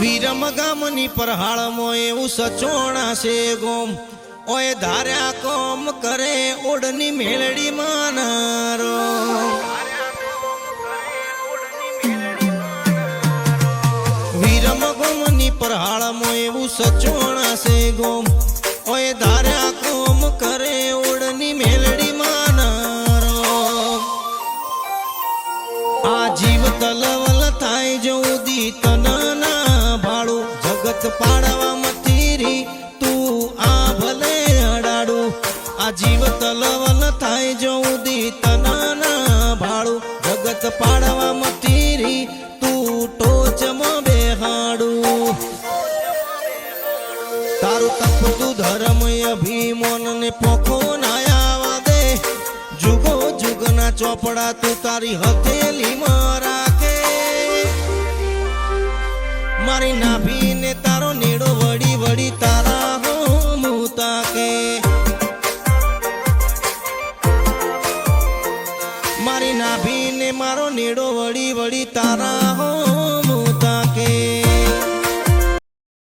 વીરમ ગામની પરહાળમાં એવું સચોણા છે ગોમ ઓય ધાર્યા કોમ કરે ઓડની મેળડી માનારો વીરમ ગામની પરહાળમાં એવું સચોણા છે ગોમ ઓય ધાર્યા કોમ કરે ઓડની મેળડી માનારો આ જીવ તલવલ થાય જોદી તનના ભાડું જગત પાડવા મતીરી તું આ ભલે અડાડું આ જીવ તલવલ થાય જોદી તનના ભાડું જગત પાડવા મતીરી તું ટોચમાં બેહાડું તારું તપતું ધર્મ અભિમાન ને પોખો નાયા દે જુગો જુગના ચોપડા તું તારી હથેલીમાં રાખે મારી નાભીને તારો નેડો વળી વળી તારા હોમ તાકે મારી નાભીને મારો નેડો વળી વળી તારા હોમ